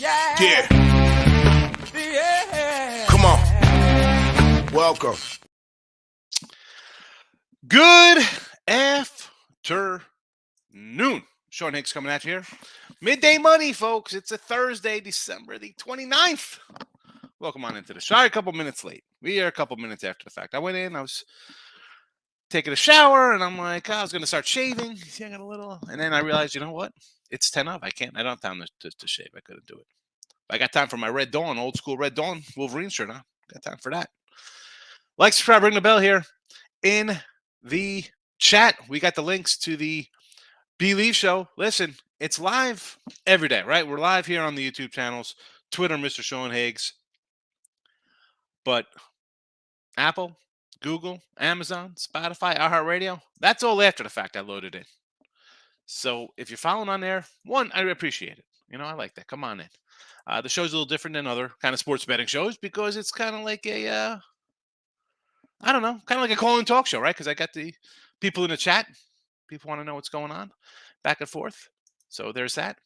Yeah. Come on. Welcome. Good afternoon. Sean Higgs coming at you here. Midday money, folks. It's a Thursday, December the 29th. Welcome on into the show. Sorry, a couple minutes late. We are a couple minutes after the fact. I went in, I was taking a shower, and I'm like, I was going to start shaving. See, I got a little. And then I realized, you know what? It's 10 up. I don't have time to shave. I couldn't do it. I got time for my Red Dawn, old school Red Dawn Wolverine shirt. Huh? Got time for that. Like, subscribe, ring the bell here in the chat. We got the links to the Believe show. Listen, it's live every day, right? We're live here on the YouTube channels, Twitter, Mr. Sean Higgs. But Apple, Google, Amazon, Spotify, iHeartRadio, that's all after the fact I loaded in. So if you're following on there, one, I appreciate it. You know, I like that. Come on in. The show's a little different than other kind of sports betting shows because it's kind of like a, I don't know, kind of like a call-in talk show, right? Because I got the people in the chat. People want to know what's going on back and forth. So there's that.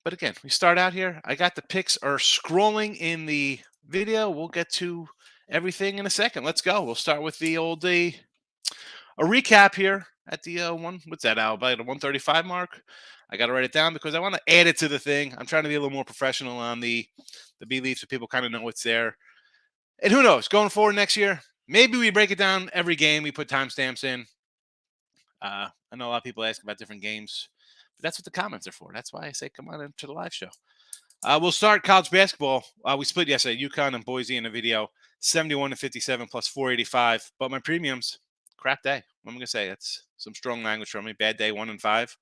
But again, we start out here. I got the picks are scrolling in the video. We'll get to everything in a second. Let's go. We'll start with the old a recap here at the what's that, Al? By the 135 mark. I got to write it down because I want to add it to the thing. I'm trying to be a little more professional on the beliefs so people kind of know what's there. And who knows, going forward next year, maybe we break it down every game. We put timestamps in. I know a lot of people ask about different games, but that's what the comments are for. That's why I say come on into the live show. We'll start college basketball. We split yesterday, UConn and Boise in a video, 71-57 plus 485. But my premiums, crap day. What am I going to say? That's some strong language from me. Bad day, 1-5.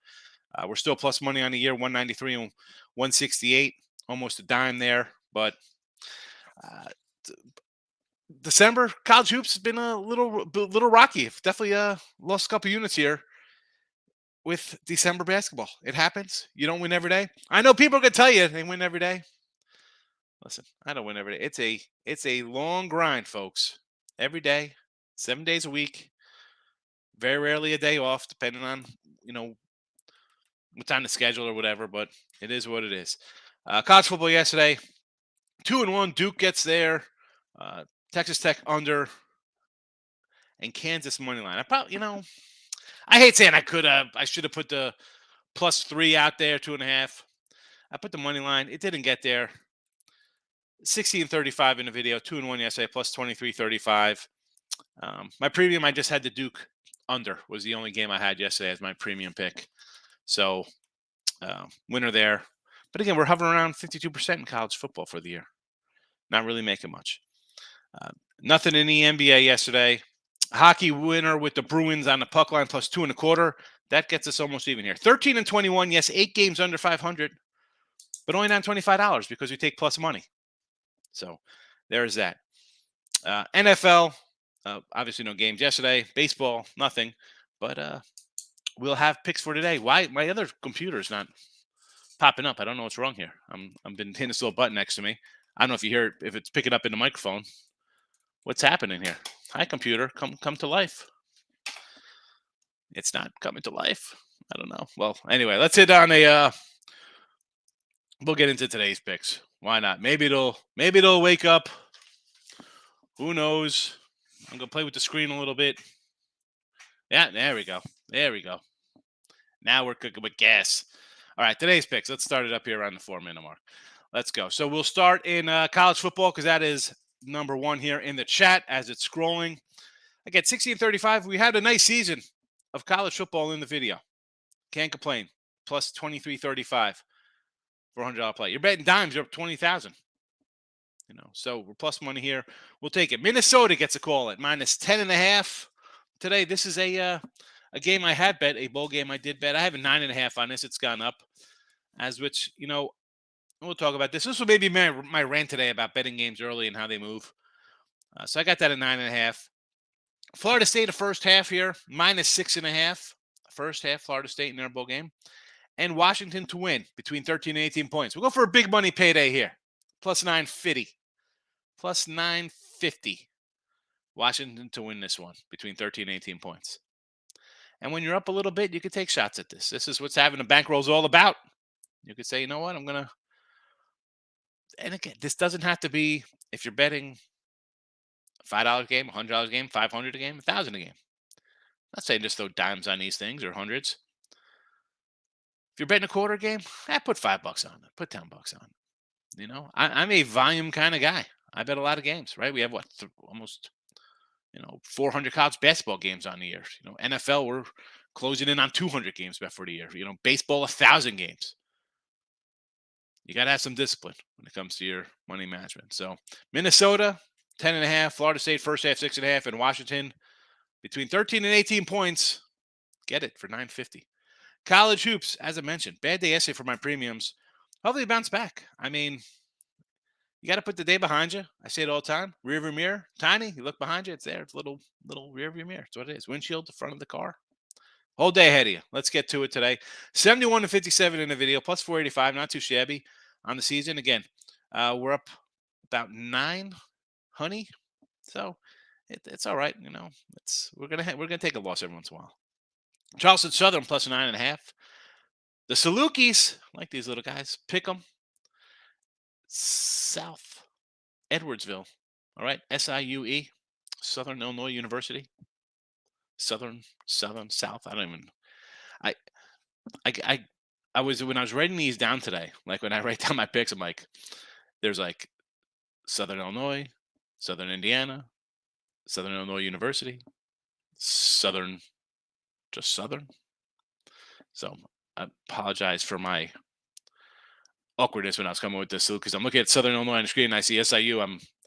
We're still plus money on the year, 193 and 168. Almost a dime there. But December, college hoops has been a little rocky. Definitely lost a couple units here with December basketball. It happens. You don't win every day. I know people are going to tell you they win every day. Listen, I don't win every day. It's a long grind, folks. Every day, 7 days a week. Very rarely a day off, depending on, what's on the schedule or whatever, but it is what it is. College football yesterday, 2-1. Duke gets there. Texas Tech under, and Kansas money line. I probably, I hate saying I should have put the +3 out there, 2.5. I put the money line. It didn't get there. 60-35 in the video, 2-1 yesterday, plus 23-35. My premium, I just had the Duke under, was the only game I had yesterday as my premium pick. So, winner there. But again, we're hovering around 52% in college football for the year. Not really making much. Nothing in the NBA yesterday. Hockey winner with the Bruins on the puck line plus 2.25. That gets us almost even here. 13-21. Yes, 8 games under 500, but only down $25 because we take plus money. So there's that. NFL, obviously no games yesterday. Baseball, nothing. But we'll have picks for today. Why my other computer's not popping up? I don't know what's wrong here. I've been hitting this little button next to me. I don't know if you hear it, if it's picking up in the microphone. What's happening here? Hi, computer. Come to life. It's not coming to life. I don't know. Well, anyway, let's hit on we'll get into today's picks. Why not? Maybe it'll wake up. Who knows? I'm gonna play with the screen a little bit. Yeah, there we go. Now we're cooking with gas. All right, today's picks. Let's start it up here around the 4-minute mark. Let's go. So we'll start in college football because that is number one here in the chat as it's scrolling. Again, 60-35. We had a nice season of college football in the video. Can't complain. Plus 23-35 for $100 play. You're betting dimes. You're up 20,000. So we're plus money here. We'll take it. Minnesota gets a call at minus 10.5 today. This is a game I had bet, a bowl game I did bet. I have a 9.5 on this. It's gone up. As which, we'll talk about this. This will maybe my rant today about betting games early and how they move. So I got that at 9.5. Florida State, a first half here, minus 6.5. First half, Florida State in their bowl game. And Washington to win between 13 and 18 points. We'll go for a big money payday here. Plus 950. Plus 950. Washington to win this one between 13 and 18 points. And when you're up a little bit, you can take shots at this. This is what's having a bankroll is all about. You could say, you know what, and again, this doesn't have to be, if you're betting $5 a game, $100 a game, 500 a game, 1,000 a game. I'm not saying just throw dimes on these things or hundreds. If you're betting a quarter game, put $5 on it, put $10 on it. I'm a volume kind of guy. I bet a lot of games, right? We have what, almost 400 college basketball games on the year. NFL, we're closing in on 200 games bet for the year. Baseball, 1,000 games. You got to have some discipline when it comes to your money management. So Minnesota, 10.5, Florida State first half 6.5, and Washington between 13 and 18 points. Get it for $9.50. College hoops, as I mentioned, bad day yesterday for my premiums. Hopefully bounce back. I mean, you got to put the day behind you. I say it all the time. Rearview mirror, tiny. You look behind you, it's there. It's a little rearview mirror. That's what it is. Windshield, the front of the car. Whole day ahead of you. Let's get to it today. 71 to 57 in the video, plus 485. Not too shabby on the season. Again, we're up about 9, honey. So it's all right. We're gonna take a loss every once in a while. Charleston Southern plus 9.5. The Salukis, like these little guys, pick them. South Edwardsville. All right, SIUE, Southern Illinois University. Southern, South. I don't even. I was when I was writing these down today. Like when I write down my picks, I'm like, there's like Southern Illinois, Southern Indiana, Southern Illinois University, Southern, just Southern. So I apologize for my awkwardness when I was coming with this because I'm looking at Southern Illinois on the screen and I see SIU.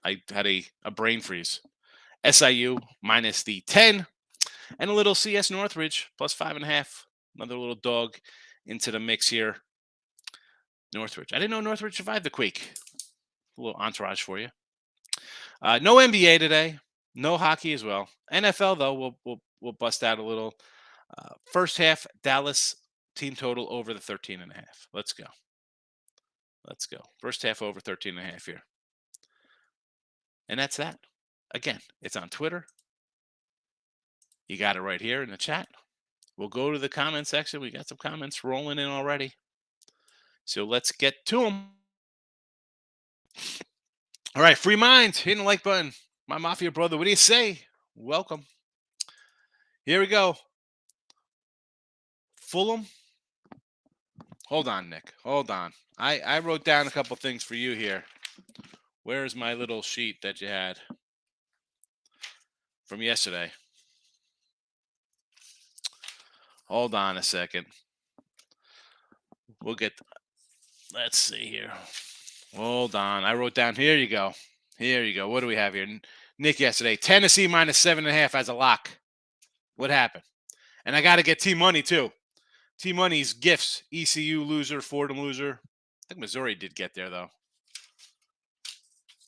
I had a brain freeze. SIU minus the 10 and a little CS Northridge plus 5.5. Another little dog into the mix here. Northridge. I didn't know Northridge survived the quake. A little entourage for you. No NBA today. No hockey as well. NFL though, we'll bust out a little. First half, Dallas team total over the 13.5. Let's go. First half over 13.5 here. And that's that. Again, it's on Twitter. You got it right here in the chat. We'll go to the comment section. We got some comments rolling in already. So let's get to them. All right, free minds, hitting the like button. My Mafia brother, what do you say? Welcome. Here we go. Fulham. Hold on, Nick. Hold on. I wrote down a couple things for you here. Where's my little sheet that you had from yesterday? Hold on a second. Let's see here. Hold on. I wrote down, here you go. What do we have here? Nick yesterday, Tennessee minus 7.5 as a lock. What happened? And I got to get T-Money too. T-Money's gifts. ECU loser, Fordham loser. I think Missouri did get there though.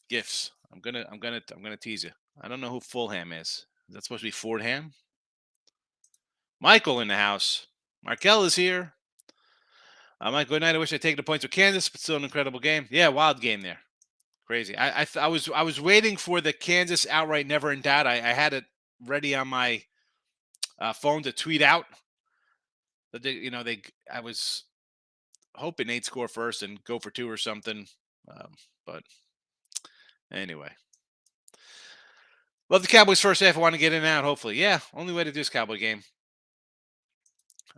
Gifts. I'm gonna tease you. I don't know who Fulham is. Is that supposed to be Fordham? Michael in the house. Markel is here. Mike, good night. I wish I'd taken the points with Kansas, but still an incredible game. Yeah, wild game there. Crazy. I was waiting for the Kansas outright never in doubt. I had it ready on my phone to tweet out. But I was hoping they'd score first and go for 2 or something. But anyway. Love the Cowboys first half. I want to get in and out, hopefully. Yeah, only way to do this Cowboy game.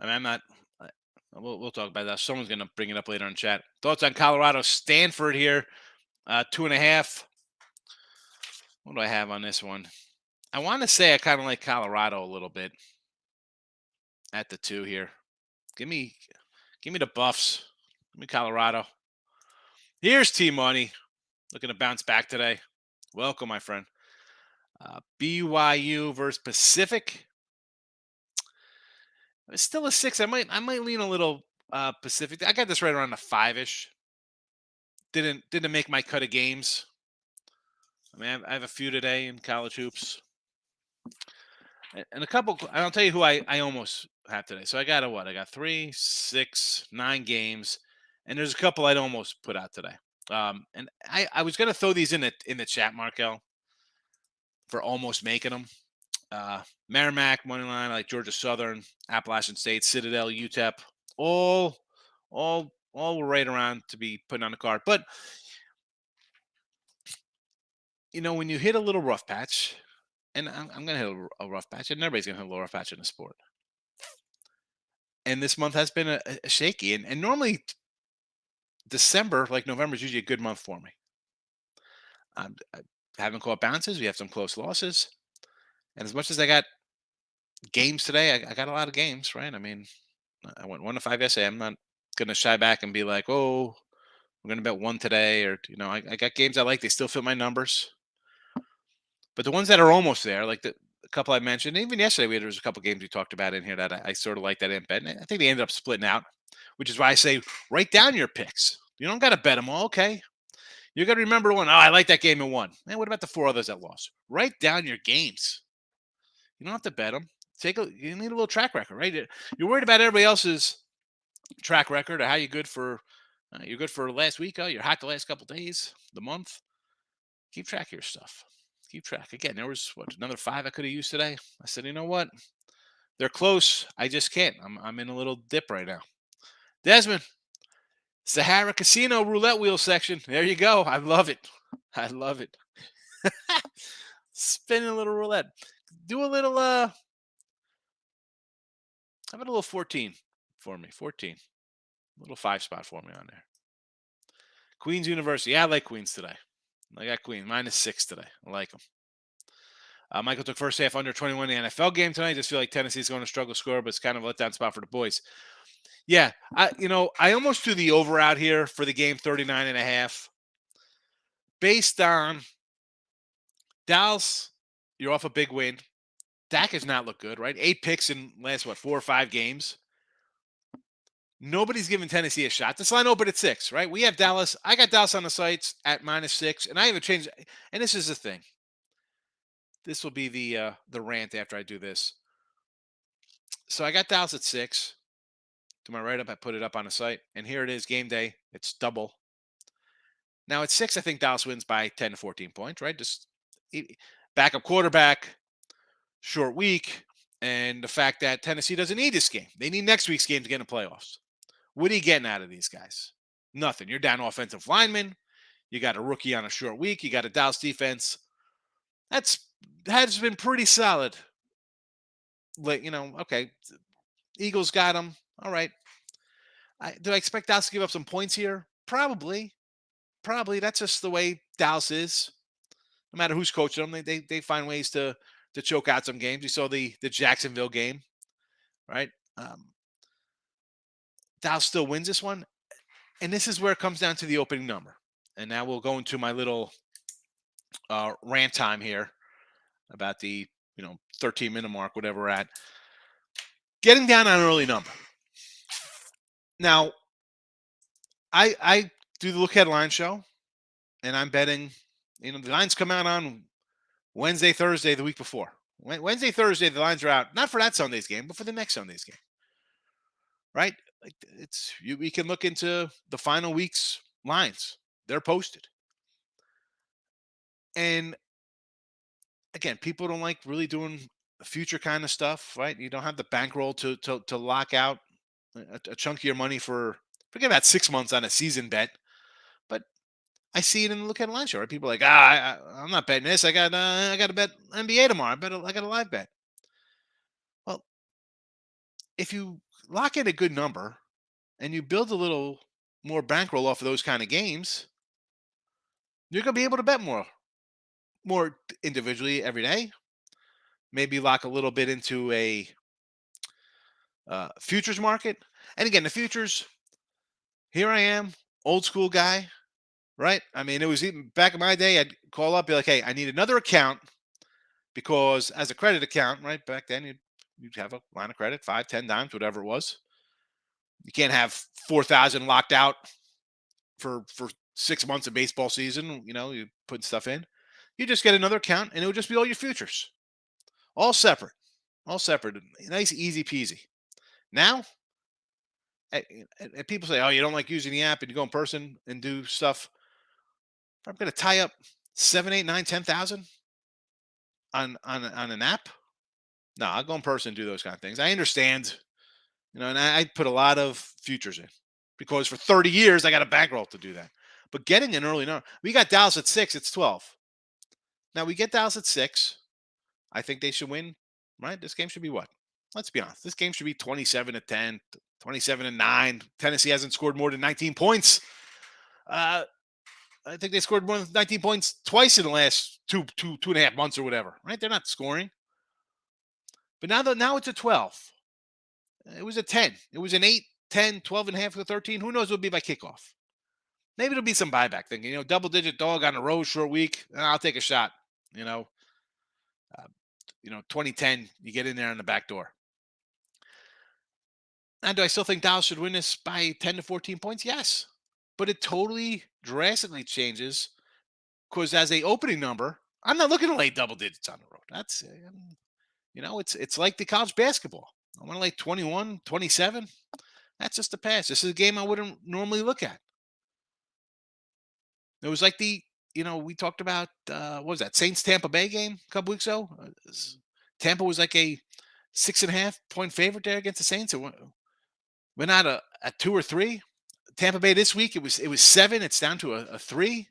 I mean, I'm not. We'll talk about that. Someone's going to bring it up later in chat. Thoughts on Colorado Stanford here. 2.5. What do I have on this one? I want to say I kind of like Colorado a little bit at the 2 here. Give me the Buffs. Give me Colorado. Here's T-Money. Looking to bounce back today. Welcome, my friend. BYU versus Pacific. It's still a 6. I might lean a little Pacific. I got this right around the 5-ish. Didn't make my cut of games. I mean, I have a few today in college hoops. And a couple, and I'll tell you who I almost have today. So I got I got 3, 6, 9 games. And there's a couple I'd almost put out today. And I was going to throw these in the chat, Markel, for almost making them. Merrimack, Moneyline, like Georgia Southern, Appalachian State, Citadel, UTEP, all all right around to be putting on the card. But when you hit a little rough patch, and I'm going to hit a rough patch, and everybody's going to hit a little rough patch in the sport. And this month has been a shaky, and normally December, like November, is usually a good month for me. I haven't caught bounces. We have some close losses, and as much as I got games today, I got a lot of games. Right? I mean, I went 1-5 yesterday. I'm not going to shy back and be like, oh, I'm going to bet one today, or I got games I like. They still fit my numbers. But the ones that are almost there, like the couple I mentioned, even yesterday, there was a couple games we talked about in here that I sort of like that I didn't bet. And I think they ended up splitting out, which is why I say write down your picks. You don't got to bet them all, okay? You got to remember one. Oh, I like that game and won. Man, what about the four others that lost? Write down your games. You don't have to bet them. You need a little track record, right? You're worried about everybody else's track record or how you're good for last week. Oh, you're hot the last couple days, the month. Keep track of your stuff. Keep track. Again, there was another 5 I could have used today. I said, you know what? They're close. I just can't. I'm in a little dip right now. Desmond, Sahara Casino roulette wheel section. There you go. I love it. I love it. Spinning a little roulette. Do a little how about a little 14 for me? 14. A little 5 spot for me on there. Queens University. Yeah, I like Queens today. I got Queens -6 today. I like them. Michael took first half under 21 in the NFL game tonight. I just feel like Tennessee's going to struggle to score, but it's kind of a letdown spot for the boys. Yeah, I almost threw the over out here for the game 39.5. Based on Dallas, you're off a big win. Dak has not looked good, right? 8 picks in last 4 or 5 games. Nobody's giving Tennessee a shot. This line opened at 6, right? We have Dallas. I got Dallas on the sites at -6, and I haven't changed. And this is the thing. This will be the rant after I do this. So I got Dallas at 6. To my right up, I put it up on the site, and here it is, game day. It's double. Now at 6, I think Dallas wins by 10 to 14 points, right? Just backup quarterback, short week, and the fact that Tennessee doesn't need this game. They need next week's game to get in the playoffs. What are you getting out of these guys? Nothing. You're down offensive lineman. You got a rookie on a short week. You got a Dallas defense has been pretty solid. Like, okay, Eagles got them. All right. Do I expect Dallas to give up some points here? Probably. Probably. That's just the way Dallas is. No matter who's coaching them, they find ways to choke out some games. You saw the Jacksonville game, right? Dallas still wins this one. And this is where it comes down to the opening number. And now we'll go into my little rant time here about the 13-minute mark, whatever we're at. Getting down on an early number. Now, I do the Look Headline show, and I'm betting, the lines come out on Wednesday, Thursday, the week before. Wednesday, Thursday, the lines are out, not for that Sunday's game, but for the next Sunday's game. Right? Like we can look into the final week's lines. They're posted. And again, people don't like really doing future kind of stuff, right? You don't have the bankroll to lock out a chunk of your money forget about 6 months on a season bet. But I see it in the Look at Line show, right? People are like, I'm not betting this. I got to bet NBA tomorrow. I got a live bet. Well, if you lock in a good number and you build a little more bankroll off of those kind of games, you're going to be able to bet more individually every day. Maybe lock a little bit into a futures market. And again, the futures, here I am, old school guy, right? I mean, it was even back in my day, I'd call up, be like, hey, I need another account because as a credit account, right, back then you'd have a line of credit, 5, 10 dimes, whatever it was. You can't have 4,000 locked out for 6 months of baseball season. You put stuff in. You just get another account and it would just be all your futures, all separate, nice, easy peasy. Now, and people say, oh, you don't like using the app and you go in person and do stuff. I'm going to tie up 7, 8, 9, 10,000 on an app. No, I'll go in person and do those kind of things. I understand, and I put a lot of futures in. because for 30 years I got a bankroll to do that. But getting an early number, we got Dallas at 6, it's 12. Now we get Dallas at 6. I think they should win, right? This game should be what? Let's be honest. This game should be 27-10, 27-9. Tennessee hasn't scored more than 19 points. I think they scored more than 19 points twice in the last two and a half months or whatever, right? They're not scoring. But now it's a 12. It was a 10. It was an 8, 10, 12 and a half to 13. Who knows what it'll be by kickoff? Maybe it'll be some buyback thinking, double-digit dog on the road, short week. I'll take a shot, 2010, you get in there on the back door. And do I still think Dallas should win this by 10 to 14 points? Yes. But it totally drastically changes because as a opening number, I'm not looking to lay double digits on the road. That's, it's like the college basketball. I want to lay 21, 27. That's just a pass. This is a game I wouldn't normally look at. It was like we talked about, what was that, Saints-Tampa Bay game a couple weeks ago? Tampa was like a 6.5 point favorite there against the Saints. It went out at 2 or 3. Tampa Bay this week, it was 7. It's down to a 3.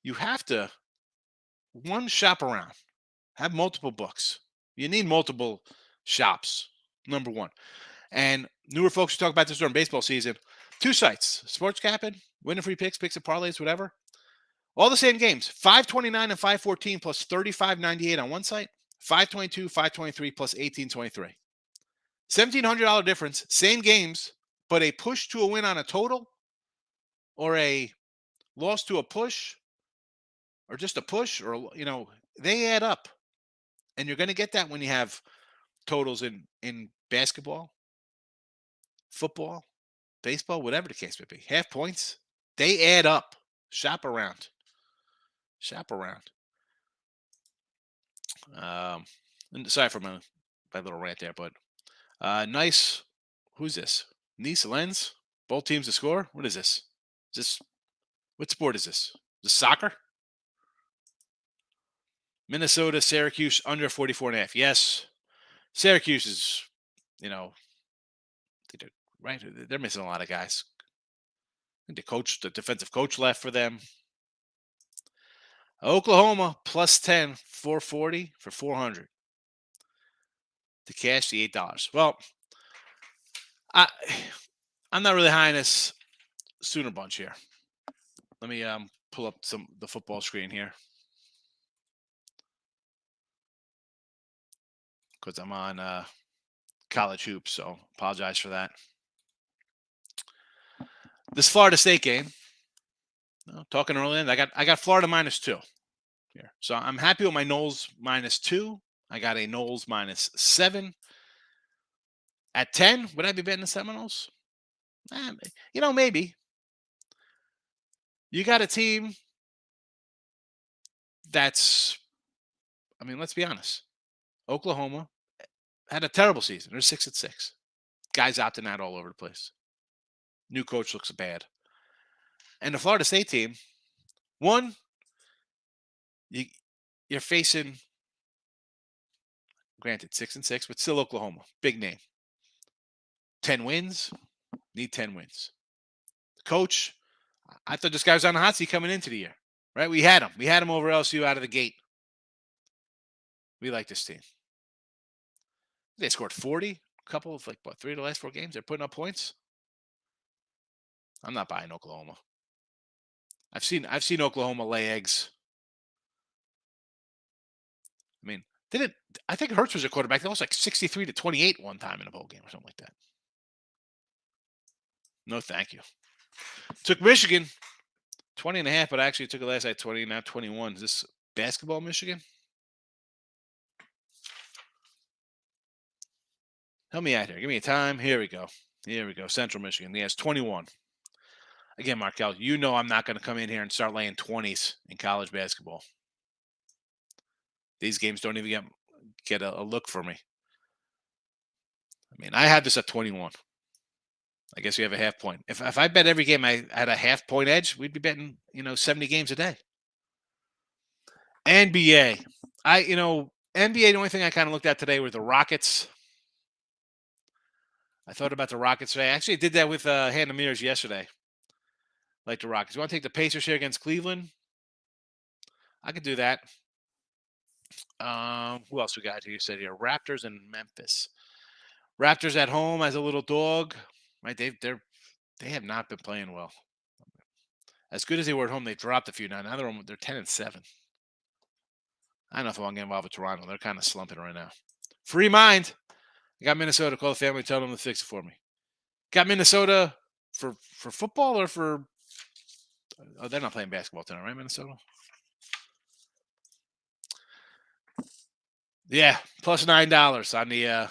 You have to, one, shop around. Have multiple books. You need multiple shops, number one. And newer folks who talk about this during baseball season, 2 sites, Sports Cap'n, winning free picks and parlays, whatever. All the same games, 529 and 514 plus 35.98 on one site, 522, 523 plus 18.23. $1,700 difference, same games, but a push to a win on a total or a loss to a push or just a push or, they add up. And you're going to get that when you have totals in basketball, football, baseball, whatever the case may be. Half points, they add up. Shop around. And sorry for my little rant there, but nice. Who's this? Nice Lens. Both teams to score. What is this? What sport is this? Is this soccer? Minnesota, Syracuse under 44.5. Yes, Syracuse is, right. They're missing a lot of guys. I think the defensive coach left for them. Oklahoma plus 10, 440 for 400 to cash the $8. Well, I'm not really high on this Sooner bunch here. Let me pull up the football screen here because I'm on college hoops, so apologize for that. This Florida State game. Talking earlier, I got Florida -2 here, so I'm happy with my Noles -2. I got a Noles -7 at 10. Would I be betting the Seminoles? Maybe. You got a team that's, let's be honest. Oklahoma had a terrible season. They're 6-6. Guys opting out all over the place. New coach looks bad. And the Florida State team, one, you're facing, granted, 6-6, but still Oklahoma. Big name. 10 wins. Need 10 wins. The coach, I thought this guy was on the hot seat coming into the year. Right? We had him. We had him over LSU out of the gate. We like this team. They scored 40. A couple of 3 of the last 4 games. They're putting up points. I'm not buying Oklahoma. I've seen Oklahoma lay eggs. I think Hurts was a quarterback. That was 63-28 one time in a bowl game or something like that. No, thank you. Took Michigan 20.5, but I actually took it last night 20, now 21. Is this basketball Michigan? Help me out here. Give me a time. Here we go. Central Michigan. He has 21. Again, Markel, I'm not going to come in here and start laying 20s in college basketball. These games don't even get a look for me. I had this at 21. I guess we have a half point. If I bet every game I had a half point edge, we'd be betting, 70 games a day. NBA. NBA, the only thing I kind of looked at today were the Rockets. I thought about the Rockets today. I actually did that with Hannah Mears yesterday. Like the Rockets. You want to take the Pacers here against Cleveland? I could do that. Who else we got here? You said here Raptors and Memphis. Raptors at home as a little dog, right? They have not been playing well. As good as they were at home, they dropped a few now. Now they're 10-7. I don't know if I want to get involved with Toronto. They're kind of slumping right now. Free mind. I got Minnesota. Call the family. Tell them to fix it for me. Got Minnesota for football or for? Oh, they're not playing basketball tonight, right? Minnesota. Yeah, plus $9 on the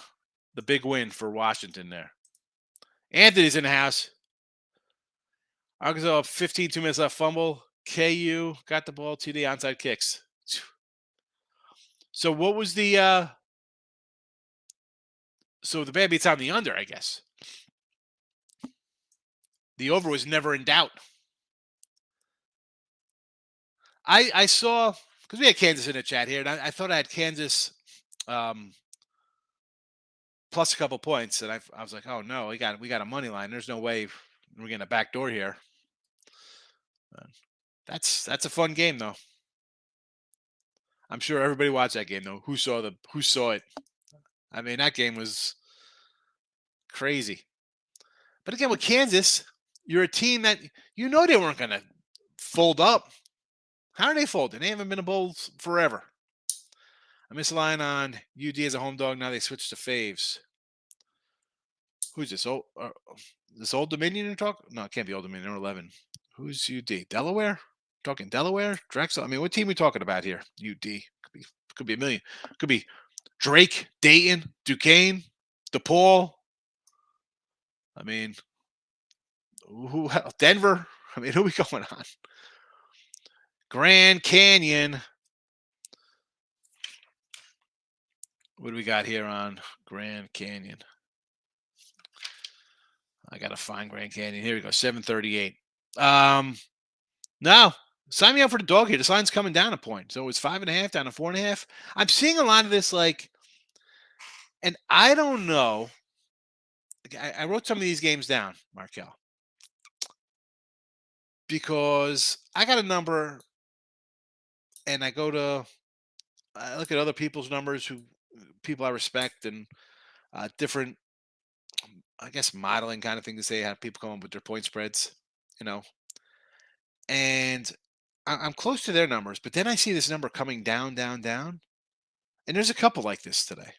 big win for Washington there. Anthony's in the house. Arkansas up 15, 2 minutes left, fumble. KU got the ball, TD onside kicks. So what was the so the bad beat's on the under, I guess. The over was never in doubt. I saw, because we had Kansas in the chat here, and I thought I had Kansas plus a couple points, and I was like, oh no, we got a money line. There's no way we're getting a back door here. That's a fun game though. I'm sure everybody watched that game though. Who saw it? I mean, that game was crazy. But again, with Kansas, you're a team that they weren't going to fold up. How are they folding? They haven't been a bowl forever. I missed a line on UD as a home dog. Now they switched to faves. Who's this? This Old Dominion you're talking? No, it can't be Old Dominion. They're 11. Who's UD? Delaware? Talking Delaware? Drexel? I mean, what team are we talking about here? UD. Could be a million. Could be Drake, Dayton, Duquesne, DePaul. I mean, who? Denver? I mean, who are we going on? Grand Canyon. What do we got here on Grand Canyon? I got to find Grand Canyon. Here we go, 738. No, sign me up for the dog here. This line's coming down a point. So it's 5.5 down to 4.5. I'm seeing a lot of this, and I don't know. I wrote some of these games down, Markel, because I got a number and I look at other people's numbers, people I respect, and different, I guess, modeling kind of thing to say how people come up with their point spreads, and I'm close to their numbers, but then I see this number coming down, down, down, and there's a couple like this today.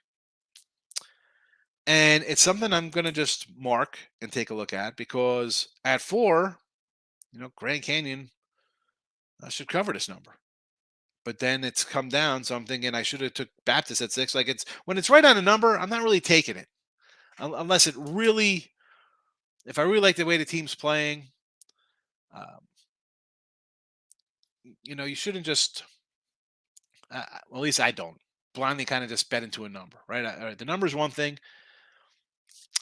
And it's something I'm going to just mark and take a look at, because at 4, Grand Canyon should cover this number. But then it's come down, so I'm thinking I should have took Baptist at 6. When it's right on a number, I'm not really taking it. Unless if I really like the way the team's playing, you shouldn't just, well, at least I don't, blindly kind of just bet into a number, right? The number is one thing.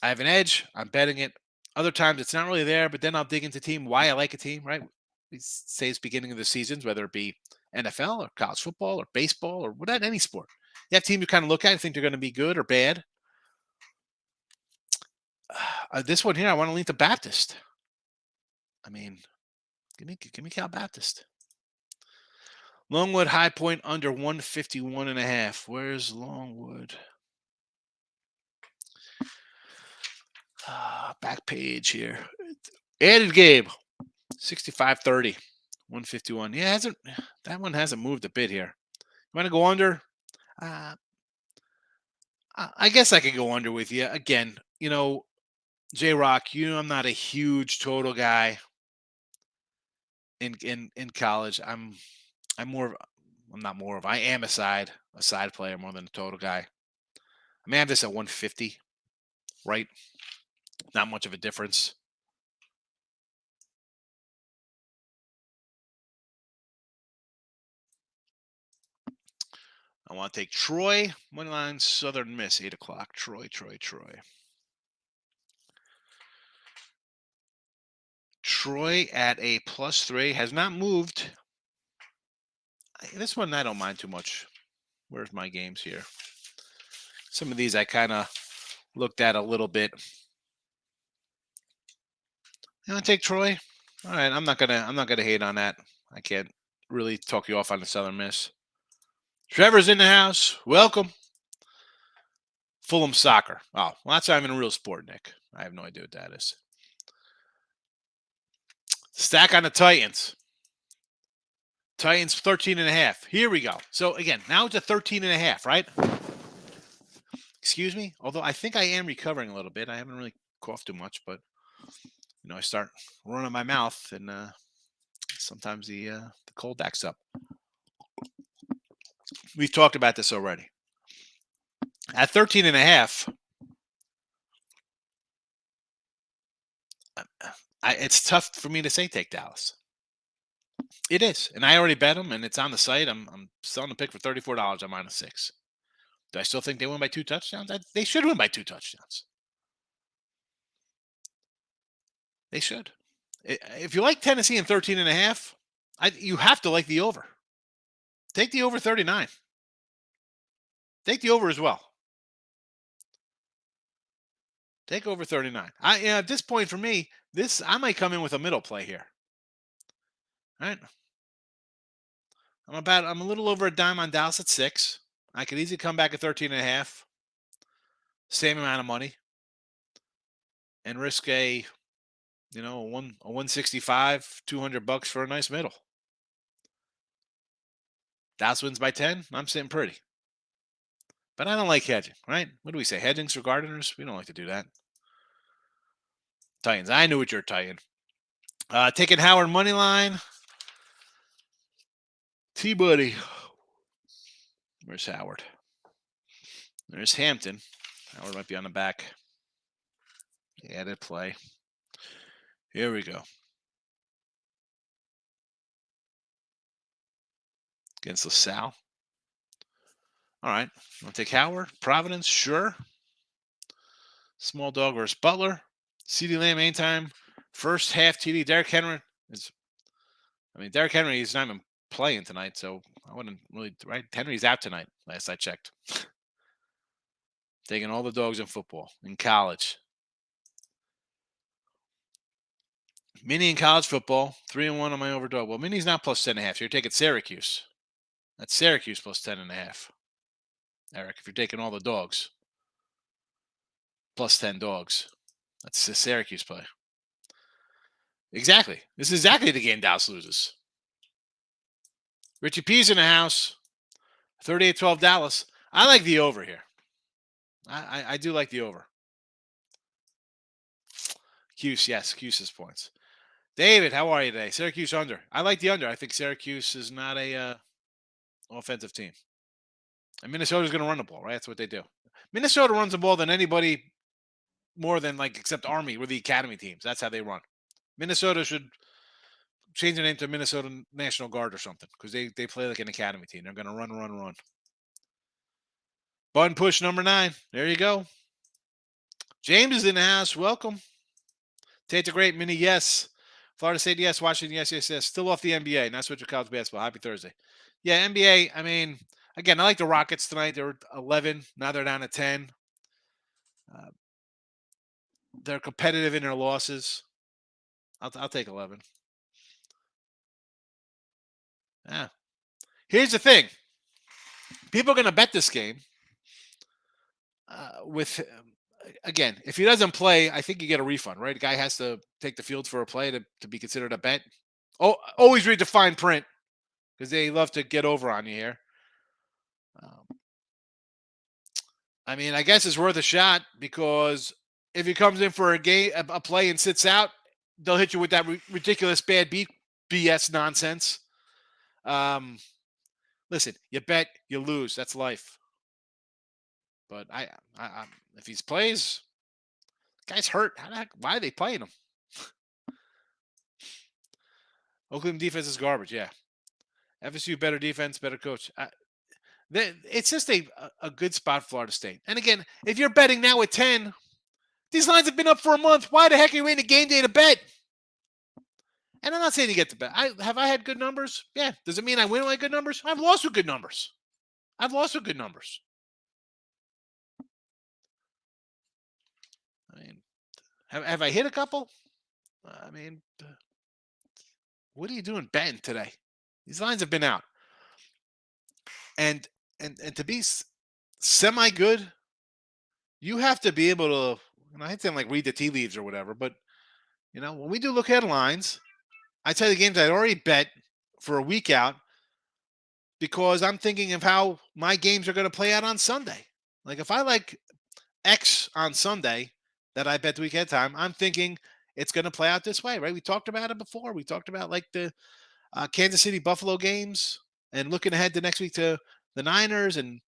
I have an edge. I'm betting it. Other times it's not really there, but then I'll dig into why I like a team, right? We say it's beginning of the seasons, whether it be NFL or college football or baseball or whatever, any sport. You have teams you kind of look at and think they're going to be good or bad. This one here, I want to lean to Baptist. I mean, give me Cal Baptist. Longwood high point under 151.5. Where's Longwood? Back page here. Added game. 65-30. 151. Yeah, that one hasn't moved a bit here. You want to go under? I guess I could go under with you. Again, J-Rock, I'm not a huge total guy in college. I am a side player more than a total guy. I may have this at 150, right? Not much of a difference. I want to take Troy. Money line Southern Miss, 8 o'clock. Troy. Troy at a +3 has not moved. This one I don't mind too much. Where's my games here? Some of these I kind of looked at a little bit. You want to take Troy? All right, I'm not gonna hate on that. I can't really talk you off on the Southern Miss. Trevor's in the house. Welcome. Fulham soccer. Oh, well, that's not even a real sport, Nick. I have no idea what that is. Stack on the Titans. Titans 13.5. Here we go. So again, now it's a 13.5, right? Excuse me. Although I think I am recovering a little bit. I haven't really coughed too much, but I start running my mouth, and sometimes the cold acts up. We've talked about this already. At 13.5, it's tough for me to say take Dallas. It is, and I already bet them, and it's on the site. I'm selling the pick for $34 on -6. Do I still think they win by 2 touchdowns? They should win by 2 touchdowns. They should. If you like Tennessee and 13.5, you have to like the over. Take the over 39. Take the over as well. Take over 39. At this point for me, I might come in with a middle play here. All right. I'm a little over a dime on Dallas at 6. I could easily come back at 13.5. Same amount of money. And risk a 165, $200 for a nice middle. Dallas wins by 10. I'm sitting pretty. But I don't like hedging, right? What do we say? Hedging's for gardeners? We don't like to do that. Titans. I knew what you're Titan. Taking Howard money line. T-Buddy. Where's Howard? There's Hampton. Howard might be on the back. Added play. Here we go. Against LaSalle. All right. Want to take Howard? Providence? Sure. Small dog versus Butler. CeeDee Lamb anytime. First half TD. Derrick Henry Derrick Henry is not even playing tonight, so I wouldn't really, right? Henry's out tonight, last I checked. Taking all the dogs in football, in college. Mini in college football, 3-1 on my overdog. Well, Mini's not plus 10.5. So you're taking Syracuse. That's Syracuse plus 10.5. Eric, if you're taking all the dogs, plus 10 dogs. That's the Syracuse play. Exactly. This is exactly the game Dallas loses. Richie P's in the house. 38-12 Dallas. I like the over here. I do like the over. Cuse, yes. Cuse's points. David, how are you today? Syracuse under. I like the under. I think Syracuse is not a offensive team. And Minnesota's going to run the ball, right? That's what they do. Minnesota runs the ball than anybody more than except Army or the academy teams. That's how they run. Minnesota should change the name to Minnesota National Guard or something because they play like an academy team. They're going to run. Button push number 9. There you go. James is in the house. Welcome. Tate the Great, Mini, yes. Florida State, yes. Washington, yes. Still off the NBA. Not switch to college basketball. Happy Thursday. Yeah, NBA, again, I like the Rockets tonight. They were 11. Now they're down to 10. They're competitive in their losses. I'll take 11. Yeah. Here's the thing. People are going to bet this game again, if he doesn't play, I think you get a refund, right? The guy has to take the field for a play to be considered a bet. Oh, always read the fine print because they love to get over on you here. I guess it's worth a shot because if he comes in for a play and sits out, they'll hit you with that ridiculous bad beat BS nonsense. Listen, you bet, you lose. That's life. But I if he plays, guy's hurt. Why are they playing him? Oakland defense is garbage. Yeah, FSU better defense, better coach. It's just a good spot for Florida State. And again, if you're betting now at 10, these lines have been up for a month. Why the heck are you waiting a game day to bet? And I'm not saying you get to bet. Have I had good numbers? Yeah. Does it mean I win with good numbers? I've lost with good numbers. Have I hit a couple? I mean, what are you doing betting today? These lines have been out, and and to be semi good, you have to be able to. And I hate to like read the tea leaves or whatever, but when we do look at lines, I tell you the games I'd already bet for a week out because I'm thinking of how my games are going to play out on Sunday. Like if I like X on Sunday that I bet the week ahead of time, I'm thinking it's going to play out this way, right? We talked about it before. We talked about like the Kansas City Buffalo games and looking ahead to next week to the Niners and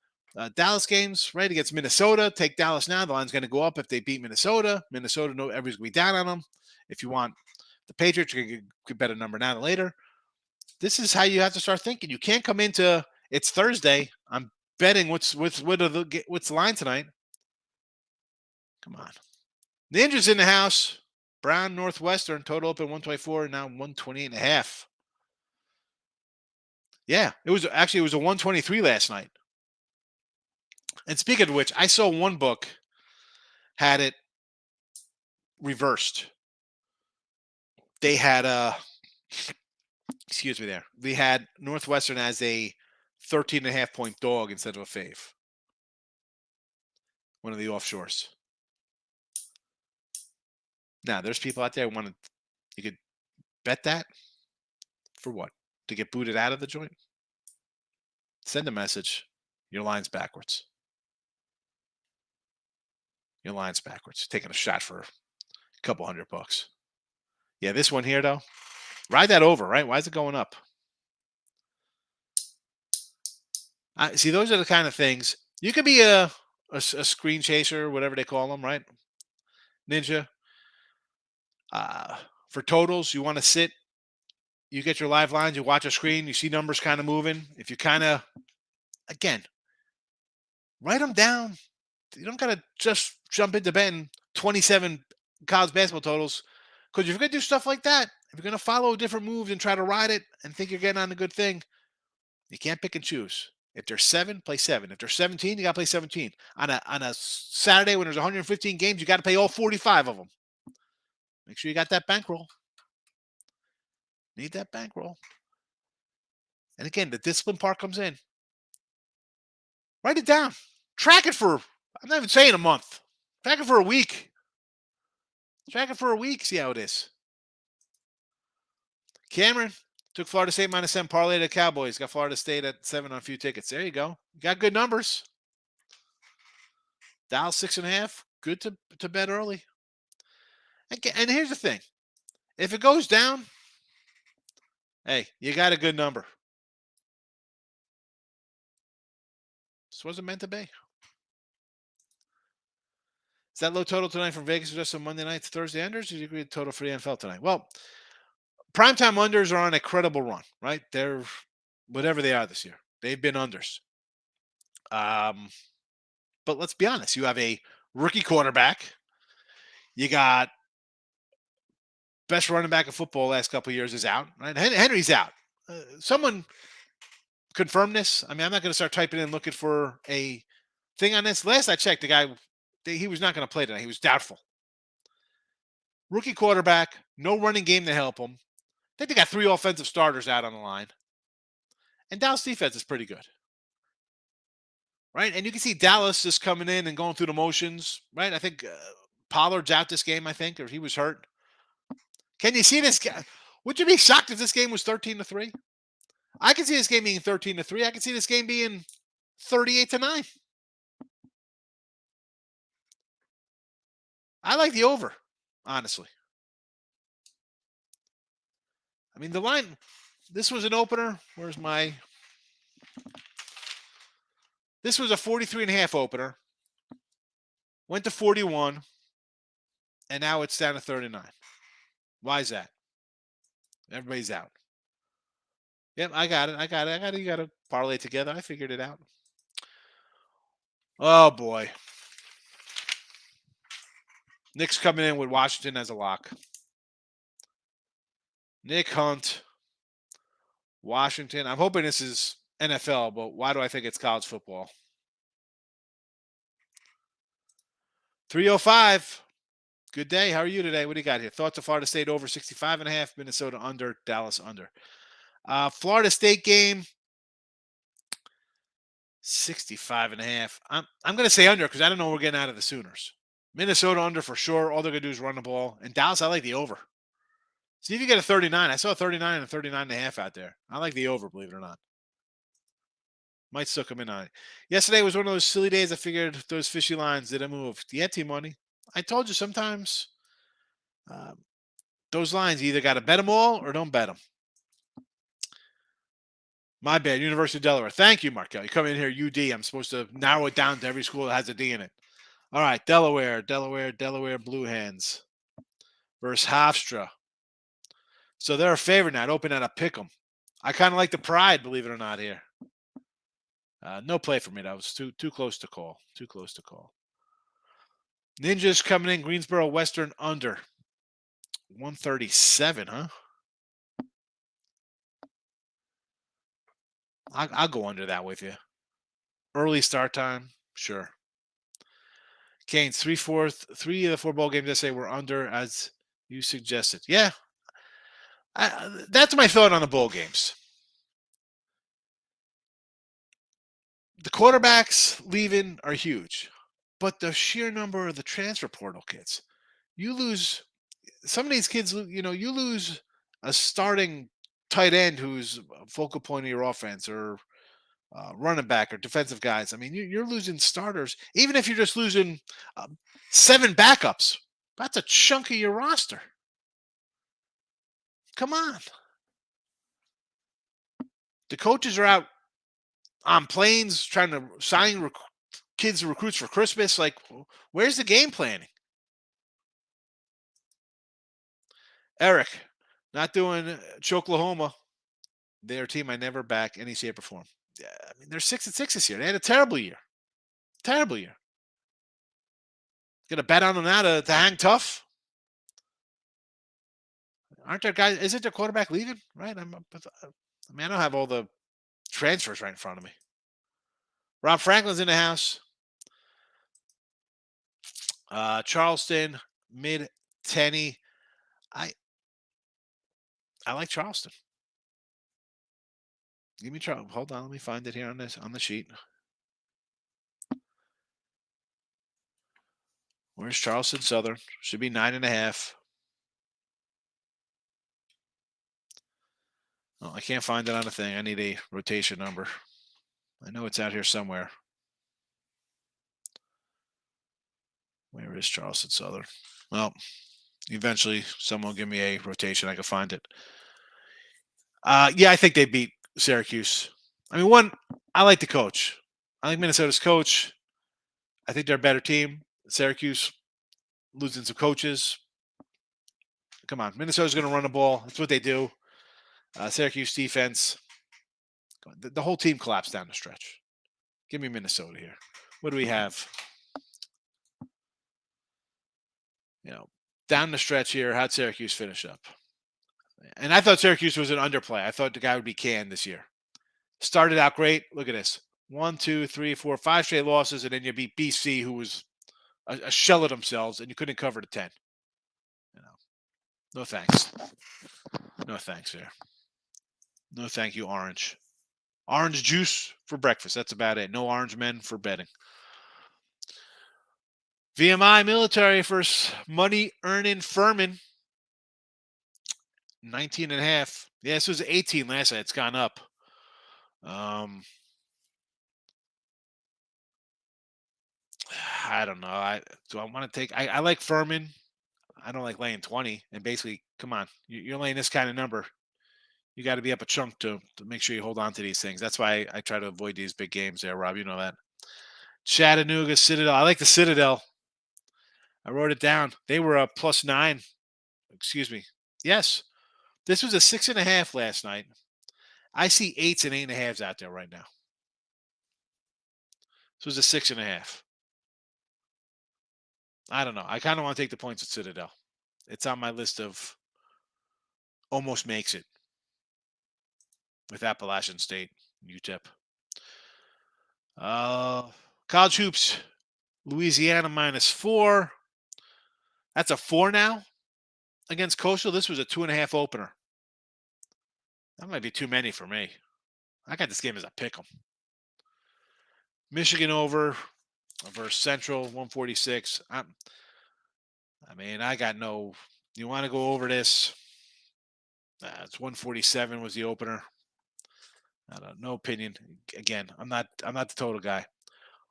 Dallas games, right? Against Minnesota. Take Dallas now. The line's going to go up if they beat Minnesota. Minnesota, no, everybody's going to be down on them. If you want the Patriots, you can get a better number now than later. This is how you have to start thinking. You can't come into it's Thursday. I'm betting what's the line tonight. Come on. Ninjas in the house. Brown Northwestern total open 124 now 128.5. Yeah, it was a 123 last night. And speaking of which, I saw one book had it reversed. They had excuse me there. They had Northwestern as a 13.5 point dog instead of a fave. One of the offshores. Now, there's people out there who you could bet that for what? To get booted out of the joint? Send a message. Your line's backwards. Your line's backwards. Taking a shot for a couple $100. Yeah, this one here, though. Ride that over, right? Why is it going up? See, those are the kind of things. You could be a screen chaser, whatever they call them, right? Ninja. For totals, you want to sit. You get your live lines. You watch a screen. You see numbers kind of moving. If you kind of, again, write them down. You don't got to just jump into betting 27 college basketball totals. Because if you're going to do stuff like that, if you're going to follow different moves and try to ride it and think you're getting on a good thing, you can't pick and choose. If there's 7, play 7. If there's 17, you got to play 17. On a Saturday when there's 115 games, you got to play all 45 of them. Make sure you got that bankroll. Need that bankroll. And again, the discipline part comes in. Write it down. Track it for, I'm not even saying a month. Track it for a week. Track it for a week. See how it is. Cameron took Florida State -7 parlay to the Cowboys. Got Florida State at 7 on a few tickets. There you go. You got good numbers. Dallas 6.5. Good to bet early. And here's the thing. If it goes down, hey, you got a good number. This wasn't meant to be. Is that low total tonight from Vegas just on Monday night to Thursday unders? Or do you agree with the total for the NFL tonight? Well, primetime unders are on a credible run, right? They're whatever they are this year. They've been unders. But let's be honest. You have a rookie quarterback. You got best running back in football last couple of years is out. Right? Henry's out. Someone confirm this. I mean, I'm not going to start typing in looking for a thing on this. Last I checked, the guy, he was not going to play tonight. He was doubtful. Rookie quarterback, no running game to help him. I think they got 3 offensive starters out on the line. And Dallas defense is pretty good. Right? And you can see Dallas is coming in and going through the motions. Right? I think Pollard's out this game, I think, or he was hurt. Can you see this guy? Would you be shocked if this game was 13-3? I can see this game being 13-3. I can see this game being 38-9. I like the over, honestly. I mean, the line, this was an opener. Where's my... This was a 43.5 opener. Went to 41. And now it's down to 39. Why is that? Everybody's out. Yep, I got it. You got to parlay it together. I figured it out. Oh, boy. Nick's coming in with Washington as a lock. Nick Hunt, Washington. I'm hoping this is NFL, but why do I think it's college football? 305. Good day. How are you today? What do you got here? Thoughts of Florida State over 65.5, Minnesota under, Dallas under. Florida State game, 65.5. I'm going to say under because I don't know what we're getting out of the Sooners. Minnesota under for sure. All they're going to do is run the ball. And Dallas, I like the over. See if you get a 39. I saw a 39 and a 39.5 out there. I like the over, believe it or not. Might still come in on it. Yesterday was one of those silly days. I figured those fishy lines didn't move. Yeah, T-Money. I told you sometimes uh, those lines, you either got to bet them all or don't bet them. My bad. University of Delaware. Thank you, Markel. You come in here, UD. I'm supposed to narrow it down to every school that has a D in it. All right, Delaware Blue Hens versus Hofstra. So they're a favorite now. I'd open at a pick 'em. I kind of like the Pride, believe it or not, here. No play for me. That was too close to call. Too close to call. Ninjas coming in. Greensboro Western under. 137, huh? I'll go under that with you. Early start time, sure. Canes, 3 of the 4 bowl games I say were under, as you suggested. Yeah, that's my thought on the bowl games. The quarterbacks leaving are huge, but the sheer number of the transfer portal kids, you lose some of these kids. You lose a starting tight end who's a focal point of your offense, or running back or defensive guys. I mean, you're losing starters, even if you're just losing 7 backups. That's a chunk of your roster. Come on. The coaches are out on planes trying to sign kids recruits for Christmas. Like, where's the game planning? Eric, not doing Choklahoma. Their team I never back any shape or form. Yeah, I mean, they're 6-6 this year. They had a terrible year. Terrible year. Gonna bet on them now to hang tough. Aren't there guys? Isn't their quarterback leaving? Right. I don't have all the transfers right in front of me. Rob Franklin's in the house. Charleston, mid Tenny. I like Charleston. Give me Charleston. Hold on, let me find it here on the sheet. Where's Charleston Southern? Should be 9.5. Oh, I can't find it on the thing. I need a rotation number. I know it's out here somewhere. Where is Charleston Southern? Well, eventually someone will give me a rotation. I can find it. Yeah, I think they beat Syracuse. I mean, I like the coach. I like Minnesota's coach. I think they're a better team. Syracuse losing some coaches. Come on, Minnesota's going to run the ball. That's what they do. Syracuse defense. The whole team collapsed down the stretch. Give me Minnesota here. What do we have? Down the stretch here, how'd Syracuse finish up? And I thought Syracuse was an underplay. I thought the guy would be canned this year. Started out great. Look at this. 1, 2, 3, 4, 5 straight losses, and then you beat BC, who was a shell of themselves, and you couldn't cover the 10. No thanks. No thanks here. No thank you, Orange. Orange juice for breakfast. That's about it. No orange men for betting. VMI military versus money earning Furman. 19.5. Yeah, this was 18 last night. It's gone up. I don't know. I want to take. I like Furman. I don't like laying 20. And basically, come on, you're laying this kind of number. You got to be up a chunk to make sure you hold on to these things. That's why I try to avoid these big games there, Rob. You know that. Chattanooga Citadel. I like the Citadel. I wrote it down. They were a +9. Excuse me. Yes. This was a 6.5 last night. I see 8s and 8.5s out there right now. This was a 6.5. I don't know. I kind of want to take the points at Citadel. It's on my list of almost makes it with Appalachian State, UTEP. College hoops, Louisiana -4. That's a 4 now against Coastal. This was a 2.5 opener. That might be too many for me. I got this game as a pick 'em. Michigan over versus Central 146. I got no. You want to go over this? It's 147 was the opener. I don't no opinion. Again, I'm not the total guy.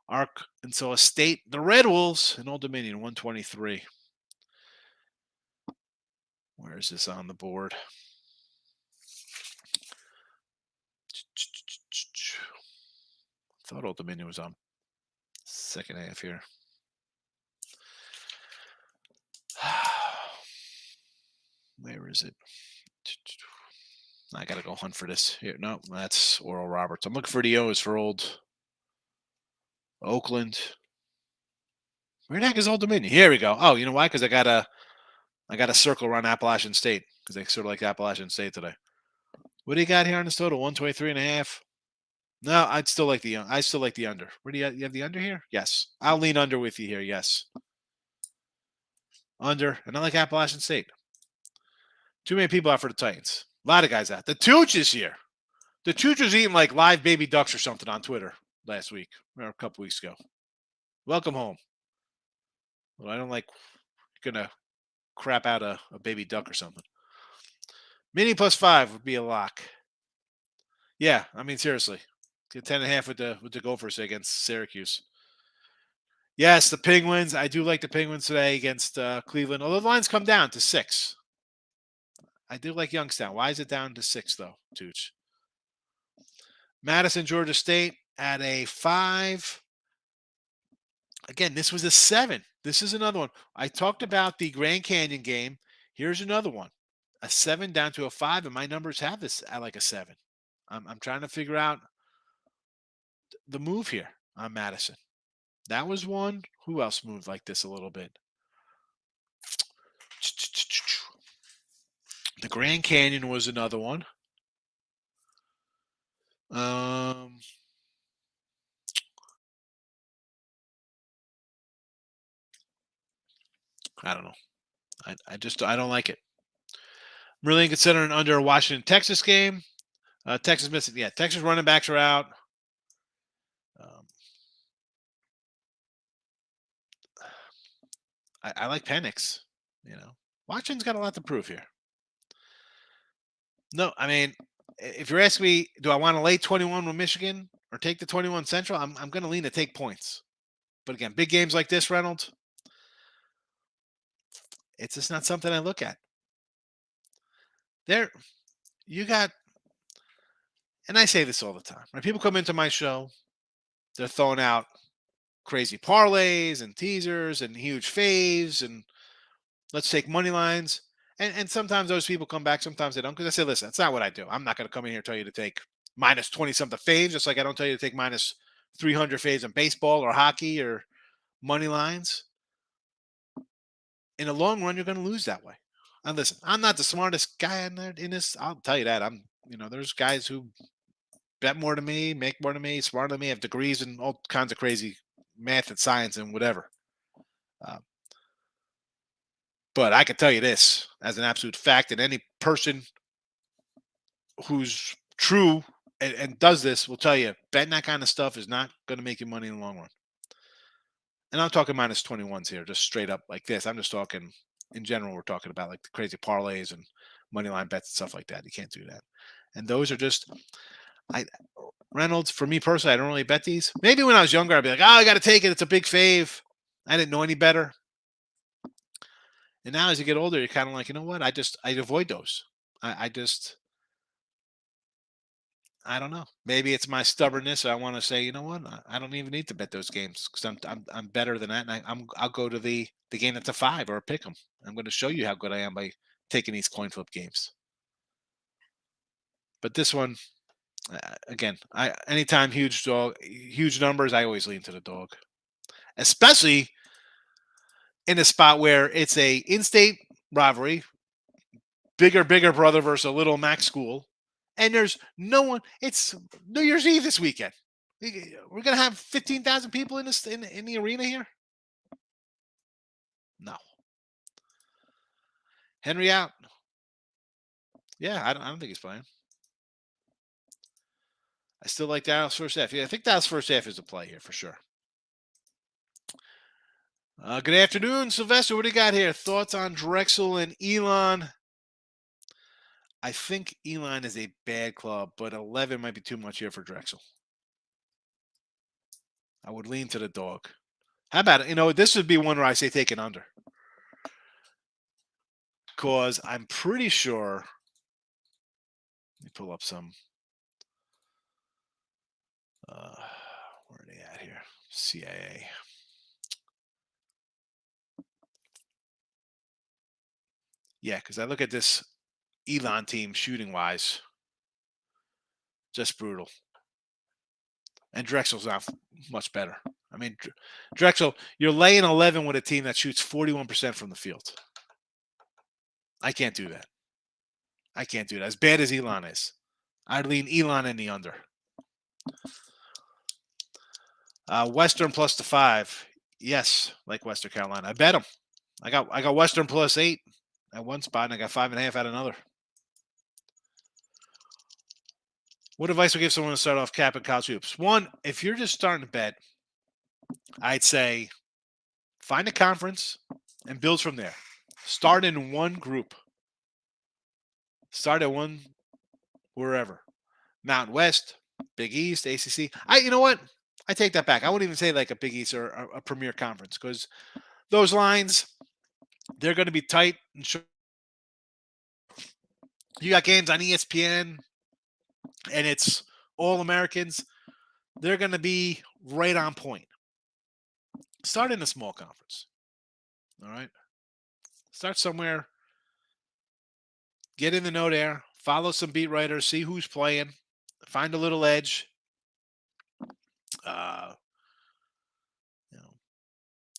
Arkansas State, the Red Wolves in Old Dominion 123. Where is this on the board? Thought Old Dominion was on second half here. Where is it? I gotta go hunt for this. Here, no, that's Oral Roberts. I'm looking for the O's for Old Oakland. Where the heck is Old Dominion? Here we go. Oh, you know why? Because I got a circle around Appalachian State because they sort of like Appalachian State today. What do you got here on this total? 123.5. No, I still like the under. Where do you have the under here? Yes, I'll lean under with you here. Yes, under, and I like Appalachian State. Too many people out for the Titans. A lot of guys out. The Tooch is here. The Tooch was eating like live baby ducks or something on Twitter last week or a couple weeks ago. Welcome home. Well, I don't like gonna crap out a baby duck or something. Mini +5 would be a lock. Yeah, I mean seriously. Get 10.5 with the Gophers against Syracuse. Yes, the Penguins. I do like the Penguins today against Cleveland. Although the lines come down to 6. I do like Youngstown. Why is it down to 6 though, Tooch? Madison, Georgia State at a 5. Again, this was a 7. This is another one. I talked about the Grand Canyon game. Here's another one. A 7 down to a 5, and my numbers have this at like a 7. I'm trying to figure out the move here on Madison. That was one. Who else moved like this a little bit? The Grand Canyon was another one. I don't know. I don't like it. I'm really considering under a Washington Texas game. Texas missing. Yeah, Texas running backs are out. I like Penix. Washington's got a lot to prove here. No, I mean, if you're asking me, do I want to lay 21 with Michigan or take the 21 Central? I'm going to lean to take points. But again, big games like this, Reynolds, it's just not something I look at. There, you got, and I say this all the time. When people come into my show, they're throwing out crazy parlays and teasers and huge faves and let's take money lines. And sometimes those people come back, sometimes they don't. Because I say, listen, that's not what I do. I'm not going to come in here and tell you to take minus 20-something faves, just like I don't tell you to take minus 300 faves in baseball or hockey or money lines. In the long run, you're going to lose that way. And listen, I'm not the smartest guy in this. I'll tell you that. There's guys who bet more than me, make more than me, smarter than me, have degrees in all kinds of crazy math and science and whatever. But I can tell you this as an absolute fact, and any person who's true and does this will tell you betting that kind of stuff is not going to make you money in the long run. And I'm talking minus 21s here, just straight up like this. I'm just talking in general. We're talking about like the crazy parlays and money line bets and stuff like that. You can't do that. And those are just, Reynolds, for me personally, I don't really bet these. Maybe when I was younger, I'd be like, I got to take it. It's a big fave. I didn't know any better. And now as you get older, you're kind of like, you know what? I avoid those. I don't know. Maybe it's my stubbornness. I want to say, you know what? I don't even need to bet those games because I'm better than that. And I'll go to the game that's a 5 or a pick 'em. I'm going to show you how good I am by taking these coin flip games. But this one, again, anytime huge numbers, I always lean to the dog, especially in a spot where it's a in-state rivalry, bigger brother versus a little Mac school, and there's no one. It's New Year's Eve this weekend. We're gonna have 15,000 people in the arena here. No, Henry out. Yeah, I don't think he's playing. I still like Dallas first half. Yeah, I think Dallas first half is a play here for sure. Good afternoon, Sylvester. What do you got here? Thoughts on Drexel and Elon? I think Elon is a bad club, but 11 might be too much here for Drexel. I would lean to the dog. How about it? This would be one where I say take an under. Because I'm pretty sure. Let me pull up some. Where are they at here? CIA. Yeah, because I look at this Elon team shooting wise, just brutal. And Drexel's not much better. I mean, Drexel, you're laying 11 with a team that shoots 41% from the field. I can't do that. I can't do that. As bad as Elon is, I'd lean Elon in the under. Western plus the 5. Yes, like Western Carolina. I bet them. I got Western plus 8 at one spot, and I got 5.5 at another. What advice would give someone to start off cap and college hoops? One, if you're just starting to bet, I'd say find a conference and build from there. Start in one group. Start at one wherever. Mountain West, Big East, ACC. You know what? I take that back. I wouldn't even say like a Big East or a premier conference because those lines, they're going to be tight. And you got games on ESPN and it's all Americans. They're going to be right on point. Start in a small conference. All right. Start somewhere. Get in the know there. Follow some beat writers. See who's playing. Find a little edge.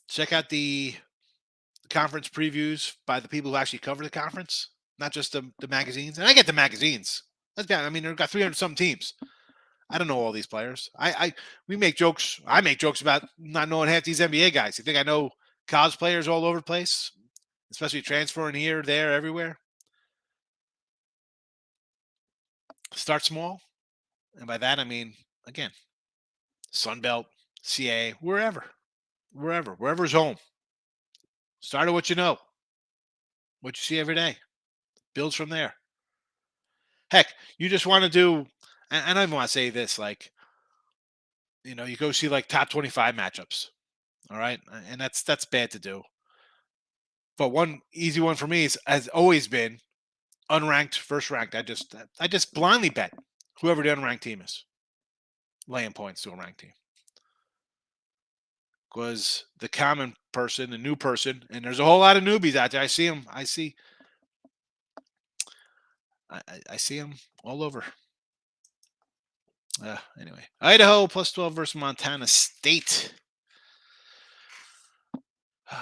Check out the conference previews by the people who actually cover the conference, not just the magazines. And I get the magazines. That's bad. I mean, they've got 300 some teams. I don't know all these players. We make jokes. I make jokes about not knowing half these NBA guys. You think I know college players all over the place, especially transferring here, there, everywhere? Start small. And by that, I mean, again, Sunbelt, CA, wherever's home. Start at what you know, what you see every day. Builds from there. Heck, you just want to do, and I don't even want to say this, like, you go see like top 25 matchups. All right. And that's bad to do. But one easy one for me has always been unranked, first ranked. I just blindly bet whoever the unranked team is, laying points to a ranked team. Because the common person, the new person, and there's a whole lot of newbies out there. I see them. I see them all over. Anyway, Idaho plus 12 versus Montana State. I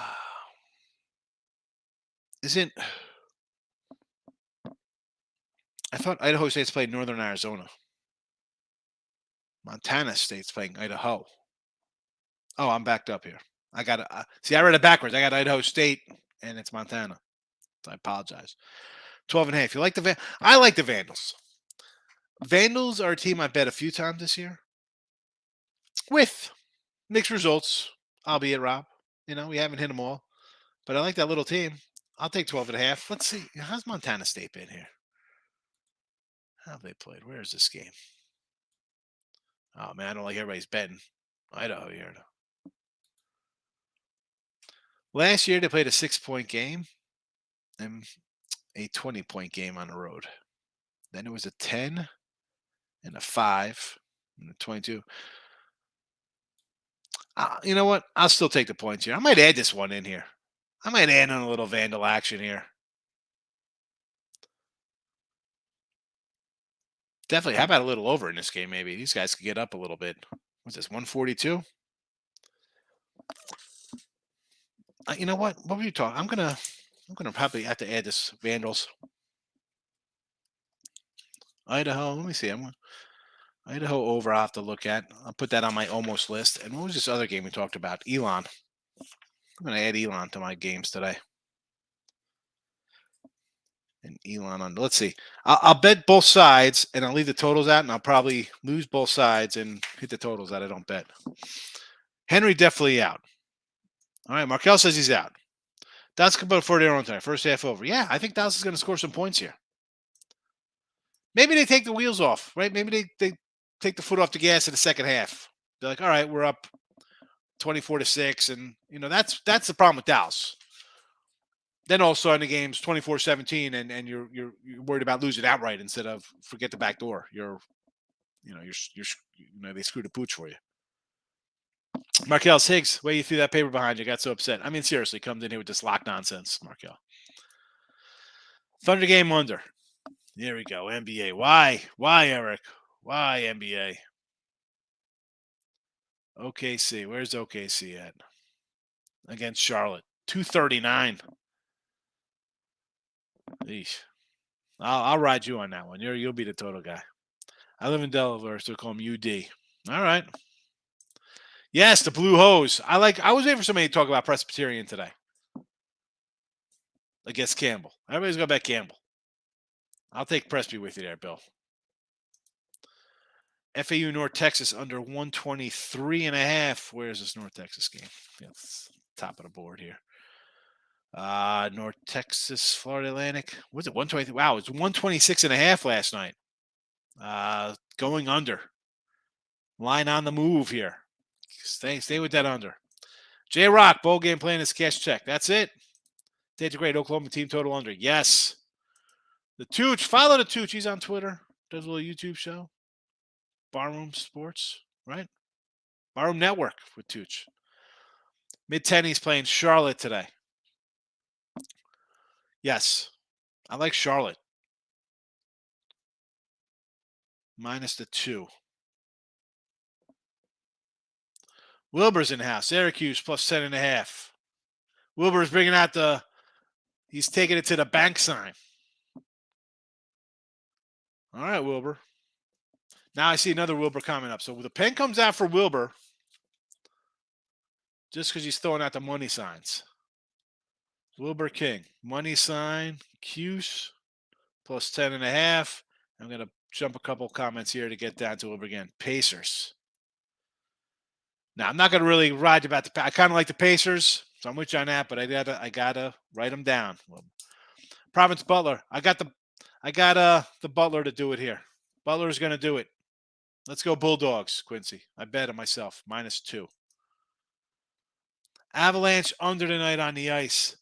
thought Idaho State's played Northern Arizona. Montana State's playing Idaho. Oh, I'm backed up here. I got see. I read it backwards. I got Idaho State, and it's Montana. So I apologize. 12.5. You like I like the Vandals. Vandals are a team I bet a few times this year with mixed results, albeit, Rob. We haven't hit them all, but I like that little team. I'll take 12.5. Let's see. How's Montana State been here? How have they played? Where is this game? Oh, man, I don't like everybody's betting Idaho here. Last year, they played a 6-point game and a 20-point game on the road. Then it was a 10 and a 5 and a 22. You know what? I'll still take the points here. I might add this one in here. I might add on a little Vandal action here. Definitely. How about a little over in this game, maybe? These guys could get up a little bit. What's this, 142? You know what? What were you talking? I'm gonna probably have to add this Vandals. Idaho. Let me see. Idaho over. I'll have to look at. I'll put that on my almost list. And what was this other game we talked about? Elon. I'm gonna add Elon to my games today. And Elon on. Let's see. I'll bet both sides, and I'll leave the totals out, and I'll probably lose both sides and hit the totals that I don't bet. Henry definitely out. All right, Markel says he's out. Dallas can put 40 on tonight. First half over. Yeah, I think Dallas is going to score some points here. Maybe they take the wheels off, right? Maybe they take the foot off the gas in the second half. They're like, all right, we're up 24-6, and that's the problem with Dallas. Then all of a sudden the game's 24-17, and you're worried about losing outright instead of forget the back door. They screwed the pooch for you. Markel Higgs, way you threw that paper behind you, got so upset. I mean, seriously, comes in here with this lock nonsense, Markel. Thunder game under. There we go. NBA. Why, Eric? Why NBA? OKC. Where's OKC at? Against Charlotte. 239. Eesh. I'll ride you on that one. You'll be the total guy. I live in Delaware, so call him UD. All right. Yes, the blue hose. I was waiting for somebody to talk about Presbyterian today. Against Campbell. Everybody's going to bet Campbell. I'll take Presby with you there, Bill. FAU North Texas under 123.5. Where's this North Texas game? Yes, top of the board here. North Texas, Florida Atlantic. Was it 123? Wow, it was 126.5 last night. Going under. Line on the move here. Stay with that under. J Rock, bowl game playing his cash check. That's it. Data great Oklahoma team total under. Yes. The Tooch. Follow the Tooch. He's on Twitter. Does a little YouTube show. Barroom Sports, right? Barroom Network with Tooch. Mid-10, he's playing Charlotte today. Yes. I like Charlotte. Minus the 2. Wilbur's in the house. Syracuse plus 10.5. Wilbur's bringing out he's taking it to the bank sign. All right, Wilbur. Now I see another Wilbur coming up. So the pen comes out for Wilbur just because he's throwing out the money signs. Wilbur King. Money sign. Cuse plus 10.5. I'm going to jump a couple comments here to get down to Wilbur again. Pacers. Now, I'm not going to really ride about I kind of like the Pacers, so I'm with you on that, but I gotta write them down. Well, Province Butler. I got the Butler to do it here. Butler's going to do it. Let's go Bulldogs, Quincy. I bet it myself. Minus 2. Avalanche under tonight on the ice.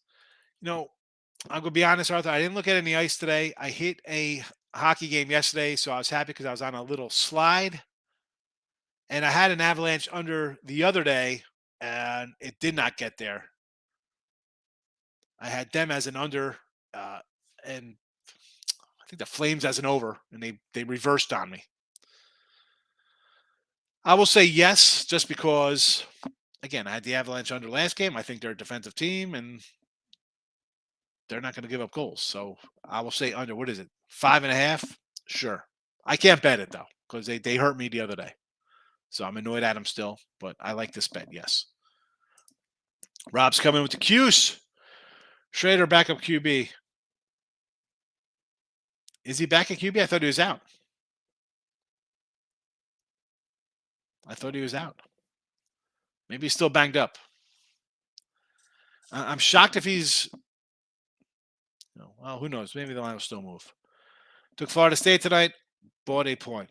I'm going to be honest, Arthur. I didn't look at any ice today. I hit a hockey game yesterday, so I was happy because I was on a little slide. And I had an Avalanche under the other day, and it did not get there. I had them as an under, and I think the Flames as an over, and they reversed on me. I will say yes, just because, again, I had the Avalanche under last game. I think they're a defensive team, and they're not going to give up goals. So I will say under. What is it? 5.5? Sure. I can't bet it, though, because they hurt me the other day. So I'm annoyed at them still, but I like this bet, yes. Rob's coming with the Q's. Schrader, backup QB. Is he back at QB? I thought he was out. Maybe he's still banged up. I'm shocked if he's... Well, who knows? Maybe the line will still move. Took Florida State tonight. Bought a point.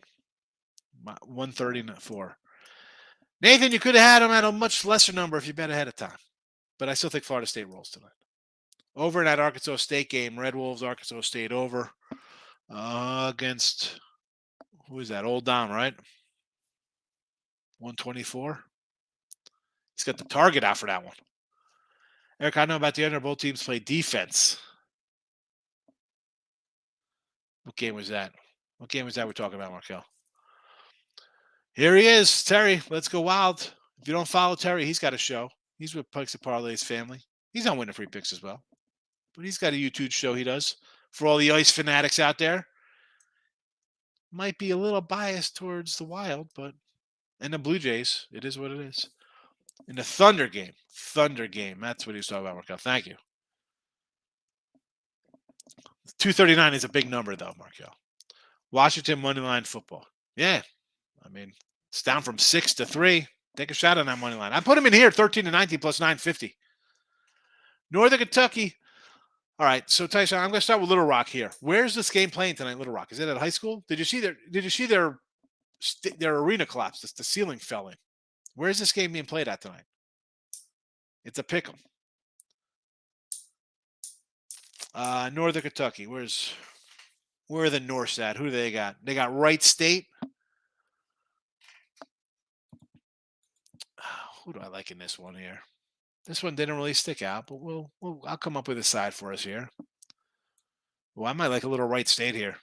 134. Nathan, you could have had him at a much lesser number if you bet ahead of time. But I still think Florida State rolls tonight. Over in that Arkansas State game, Red Wolves, Arkansas State over against, who is that? Old Dom, right? 124. He's got the target out for that one. Eric, I know about the under. Both teams play defense. What game was that? What game was that we're talking about, Markel? Here he is, Terry. Let's go wild. If you don't follow Terry, he's got a show. He's with Picks and Parlays family. He's on Winning Free Picks as well. But he's got a YouTube show he does for all the ice fanatics out there. Might be a little biased towards the Wild, but and the Blue Jays. It is what it is. In the Thunder game. That's what he was talking about, Markel. Thank you. 239 is a big number, though, Markel. Washington money line football. Yeah. I mean, it's down from 6 to 3. Take a shot on that money line. I put him in here, 13 to 19 plus 950. Northern Kentucky. All right, so Tyson, I'm going to start with Little Rock here. Where's this game playing tonight, Little Rock? Is it at high school? Did you see their arena collapse? The ceiling fell in. Where is this game being played at tonight? It's a pick'em. Northern Kentucky. Where are the Norths at? Who do they got? They got Wright State. Who do I like in this one here? This one didn't really stick out, but I'll come up with a side for us here. Well, I might like a little Wright State here.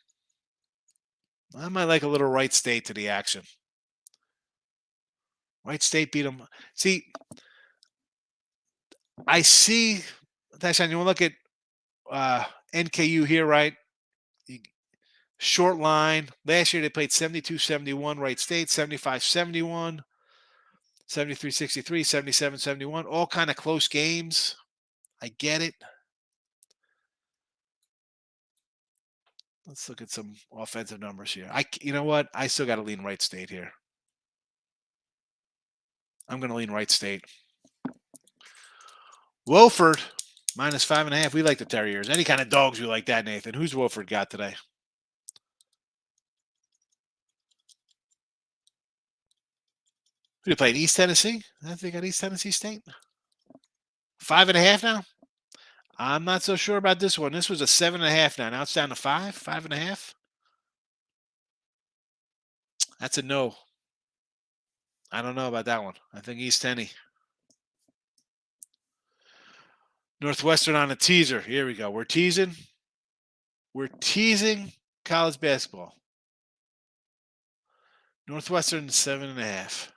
I might like a little Wright State to the action. Wright State beat them. See, I see. Tyson, you want to look at NKU here, right? Short line. Last year they played 72-71 Wright State, 75-71, 73-63, 77-71. All kind of close games. I get it. Let's look at some offensive numbers here. You know what? I still got to lean Wright State here. I'm going to lean Wright State. Wofford, minus 5.5. We like the Terriers. Any kind of dogs we like that, Nathan. Who's Wofford got today? Who they played? East Tennessee? I think they got East Tennessee State. 5.5 now? I'm not so sure about this one. This was a 7.5 now. Now it's down to 5.5. That's a no. I don't know about that one. I think East Tennessee. Northwestern on a teaser. Here we go. We're teasing college basketball. Northwestern 7.5.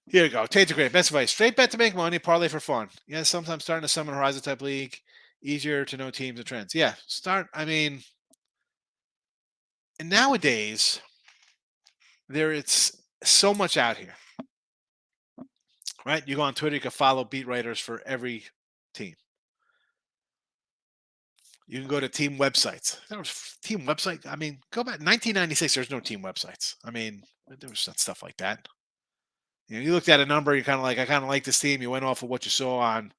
Here we go. Tate's great. Best advice. Straight bet to make money, parlay for fun. Yeah, sometimes starting a Summon Horizon type league, easier to know teams and trends. Yeah, and nowadays, it's so much out here. Right? You go on Twitter, you can follow beat writers for every team. You can go to team websites. There was team website. I mean, go back 1996. There's no team websites. I mean, there was stuff like that. You looked at a number. You're kind of like, I kind of like this team. You went off of what you saw on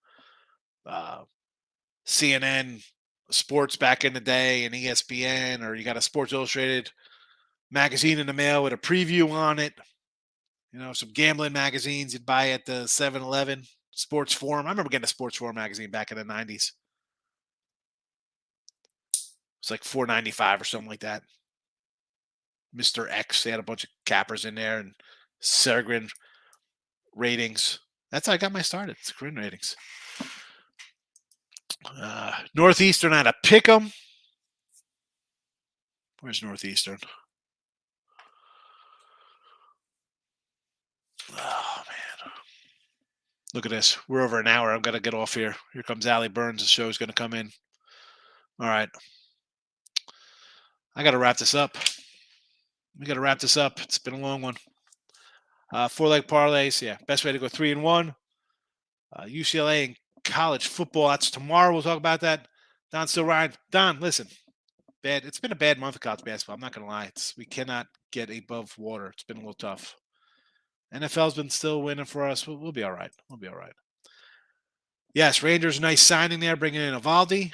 CNN Sports back in the day and ESPN, or you got a Sports Illustrated magazine in the mail with a preview on it. Some gambling magazines you'd buy at the 7-Eleven, Sports Forum. I remember getting a Sports Forum magazine back in the 90s. It's like $4.95 or something like that. Mr. X, they had a bunch of cappers in there and Sergrin ratings. That's how I got my start at Sergrin ratings. Northeastern had a pick'em. Where's Northeastern? Oh, man. Look at this. We're over an hour. I've got to get off here. Here comes Allie Burns. The show's going to come in. All right. I got to wrap this up. We got to wrap this up. It's been a long one. 4-leg parlays. Yeah. Best way to go 3-1. UCLA and college football. That's tomorrow. We'll talk about that. Don still riding. Don, listen. It's been a bad month of college basketball. I'm not going to lie. We cannot get above water. It's been a little tough. NFL's been still winning for us. We'll be all right. We'll be all right. Yes, Rangers, nice signing there, bringing in Evaldi.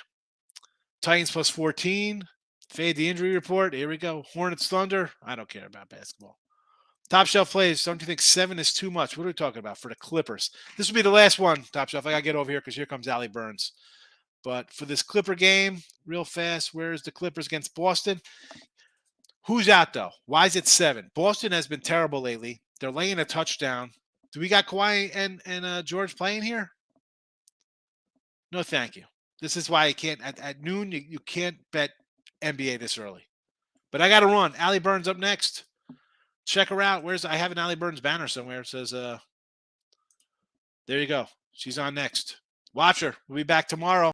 Titans plus 14. Fade the injury report. Here we go. Hornets, Thunder. I don't care about basketball. Top Shelf plays. Don't you think 7 is too much? What are we talking about for the Clippers? This will be the last one, Top Shelf. I got to get over here because here comes Allie Burns. But for this Clipper game, real fast, where's the Clippers against Boston? Who's out, though? Why is it 7? Boston has been terrible lately. They're laying a touchdown. Do we got Kawhi and George playing here? No, thank you. This is why I can't. At noon, you can't bet NBA this early. But I got to run. Allie Burns up next. Check her out. I have an Allie Burns banner somewhere. It says, there you go. She's on next. Watch her. We'll be back tomorrow.